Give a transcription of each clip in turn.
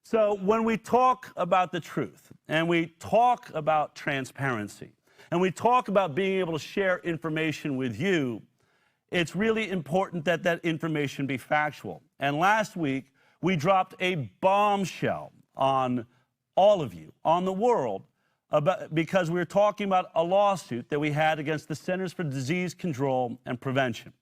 So when we talk about the truth and we talk about transparency and we talk about being able to share information with you, it's really important that that information be factual. And last week, we dropped a bombshell on all of you, on the world, because we were talking about a lawsuit that we had against the Centers for Disease Control and Prevention.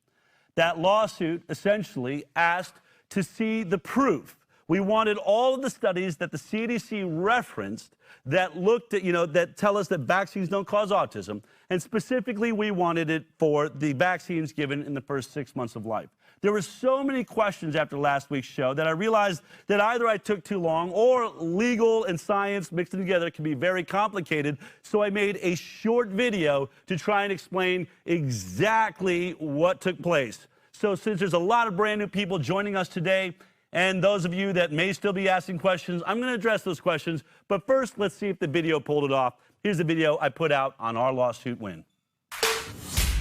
That lawsuit essentially asked to see the proof. We wanted all of the studies that the CDC referenced that looked at, that tell us that vaccines don't cause autism. And specifically, we wanted it for the vaccines given in the first 6 months of life. There were so many questions after last week's show that I realized that either I took too long or legal and science mixed together can be very complicated. So I made a short video to try and explain exactly what took place. So since there's a lot of brand new people joining us today, and those of you that may still be asking questions, I'm going to address those questions. But first, let's see if the video pulled it off. Here's the video I put out on our lawsuit win.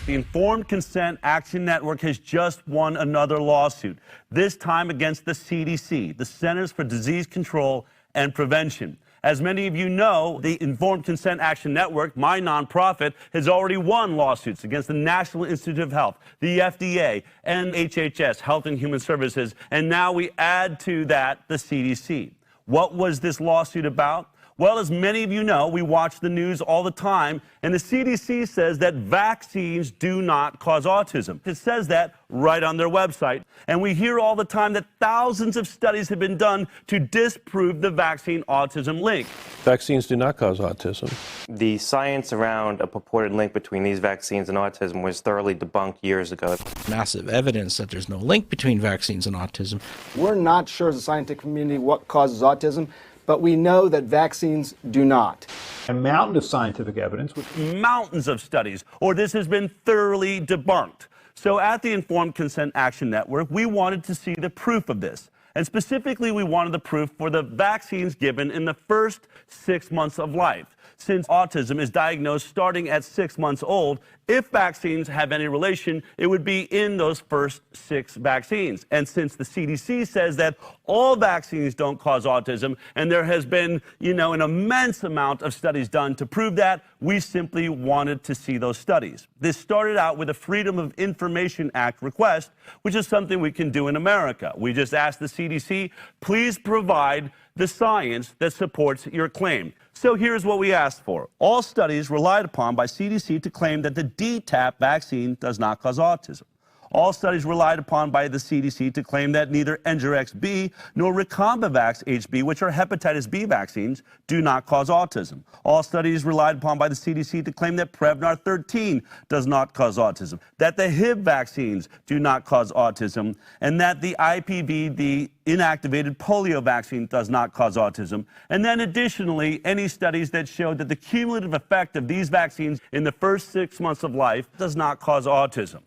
The Informed Consent Action Network has just won another lawsuit, this time against the CDC, the Centers for Disease Control and Prevention. As many of you know, the Informed Consent Action Network, my nonprofit, has already won lawsuits against the National Institute of Health, the FDA, and HHS, Health and Human Services, and now we add to that the CDC. What was this lawsuit about? Well, as many of you know, we watch the news all the time, and the CDC says that vaccines do not cause autism. It says that right on their website. And we hear all the time that thousands of studies have been done to disprove the vaccine-autism link. Vaccines do not cause autism. The science around a purported link between these vaccines and autism was thoroughly debunked years ago. Massive evidence that there's no link between vaccines and autism. We're not sure as a scientific community what causes autism, but we know that vaccines do not. A mountain of scientific evidence. Mountains of studies, or this has been thoroughly debunked. So at the Informed Consent Action Network, we wanted to see the proof of this. And specifically, we wanted the proof for the vaccines given in the first 6 months of life. Since autism is diagnosed starting at 6 months old, if vaccines have any relation, it would be in those first 6 vaccines. And since the CDC says that all vaccines don't cause autism, and there has been, an immense amount of studies done to prove that, we simply wanted to see those studies. This started out with a Freedom of Information Act request, which is something we can do in America. We just asked the CDC, please provide the science that supports your claim. So here's what we asked for. All studies relied upon by CDC to claim that the DTaP vaccine does not cause autism. All studies relied upon by the CDC to claim that neither Engerix-B nor Recombavax HB, which are hepatitis B vaccines, do not cause autism. All studies relied upon by the CDC to claim that Prevnar 13 does not cause autism, that the Hib vaccines do not cause autism, and that the IPV, the inactivated polio vaccine, does not cause autism. And then additionally, any studies that showed that the cumulative effect of these vaccines in the first 6 months of life does not cause autism.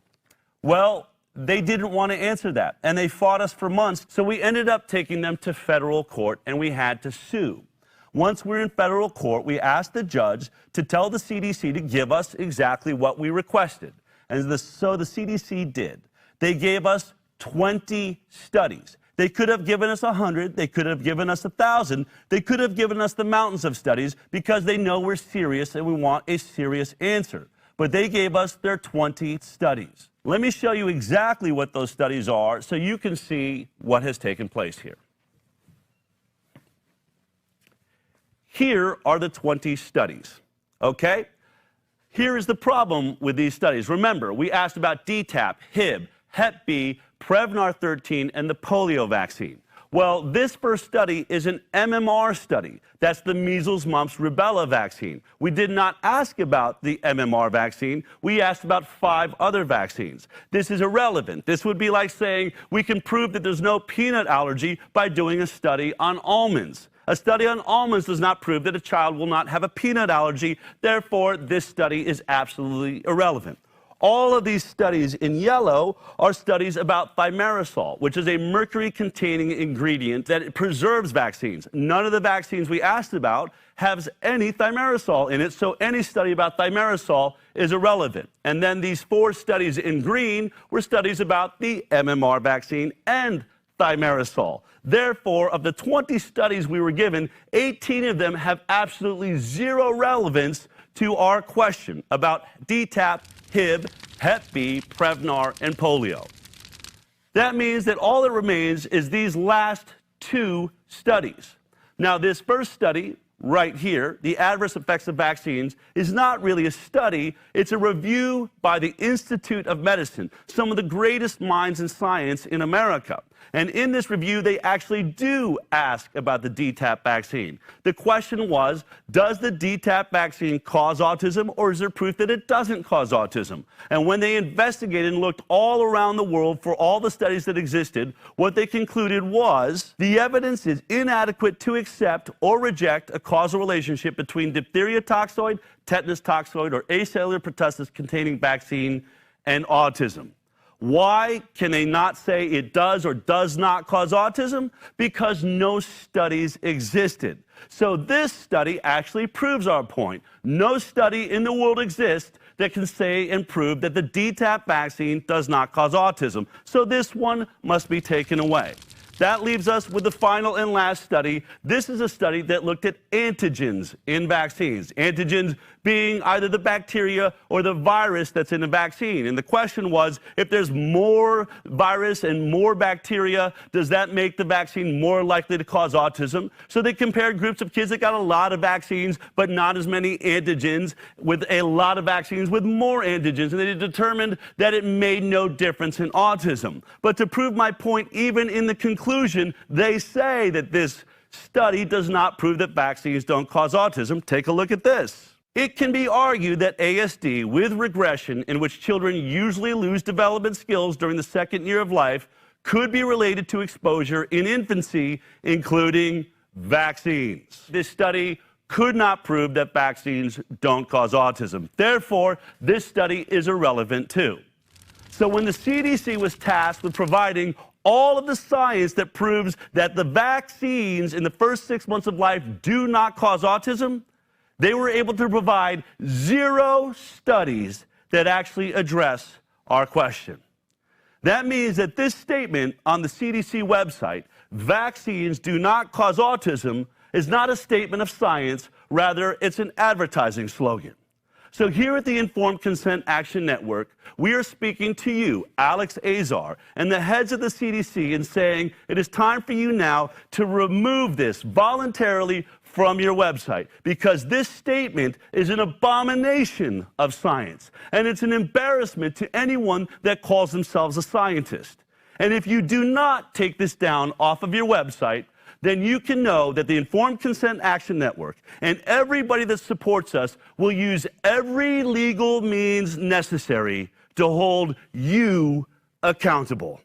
Well, they didn't want to answer that, and they fought us for months, so we ended up taking them to federal court, and we had to sue. Once we're in federal court, we asked the judge to tell the CDC to give us exactly what we requested, and so the CDC did. They gave us 20 studies. They could have given us 100, they could have given us 1,000, they could have given us the mountains of studies because they know we're serious and we want a serious answer. But they gave us their 20 studies. Let me show you exactly what those studies are so you can see what has taken place here. Here are the 20 studies, okay? Here is the problem with these studies. Remember, we asked about DTaP, Hib, Hep B, Prevnar 13, and the polio vaccine. Well, this first study is an MMR study. That's the measles, mumps, rubella vaccine. We did not ask about the MMR vaccine. We asked about 5 other vaccines. This is irrelevant. This would be like saying we can prove that there's no peanut allergy by doing a study on almonds. A study on almonds does not prove that a child will not have a peanut allergy. Therefore, this study is absolutely irrelevant. All of these studies in yellow are studies about thimerosal, which is a mercury-containing ingredient that preserves vaccines. None of the vaccines we asked about has any thimerosal in it, so any study about thimerosal is irrelevant. And then these 4 studies in green were studies about the MMR vaccine and thimerosal. Therefore, of the 20 studies we were given, 18 of them have absolutely zero relevance to our question about DTaP, Hib, Hep B, Prevnar, and polio. That means that all that remains is these last 2 studies. Now, this first study right here, the adverse effects of vaccines, is not really a study. It's a review by the Institute of Medicine, some of the greatest minds in science in America. And in this review, they actually do ask about the DTaP vaccine. The question was, does the DTaP vaccine cause autism, or is there proof that it doesn't cause autism? And when they investigated and looked all around the world for all the studies that existed, what they concluded was the evidence is inadequate to accept or reject a causal relationship between diphtheria toxoid, tetanus toxoid, or acellular pertussis containing vaccine and autism. Why can they not say it does or does not cause autism? Because no studies existed. So this study actually proves our point. No study in the world exists that can say and prove that the DTaP vaccine does not cause autism. So this one must be taken away. That leaves us with the final and last study. This is a study that looked at antigens in vaccines. Antigens being either the bacteria or the virus that's in the vaccine. And the question was, if there's more virus and more bacteria, does that make the vaccine more likely to cause autism? So they compared groups of kids that got a lot of vaccines, but not as many antigens, with a lot of vaccines with more antigens. And they determined that it made no difference in autism. But to prove my point, even in the conclusion, they say that this study does not prove that vaccines don't cause autism. Take a look at this. It can be argued that ASD with regression, in which children usually lose development skills during the second year of life, could be related to exposure in infancy, including vaccines. This study could not prove that vaccines don't cause autism. Therefore, this study is irrelevant too. So when the CDC was tasked with providing all of the science that proves that the vaccines in the first 6 months of life do not cause autism, they were able to provide 0 studies that actually address our question. That means that this statement on the CDC website, vaccines do not cause autism, is not a statement of science. Rather, it's an advertising slogan. So here at the Informed Consent Action Network, we are speaking to you, Alex Azar, and the heads of the CDC, and saying it is time for you now to remove this voluntarily from your website, because this statement is an abomination of science, and it's an embarrassment to anyone that calls themselves a scientist. And if you do not take this down off of your website, then you can know that the Informed Consent Action Network and everybody that supports us will use every legal means necessary to hold you accountable.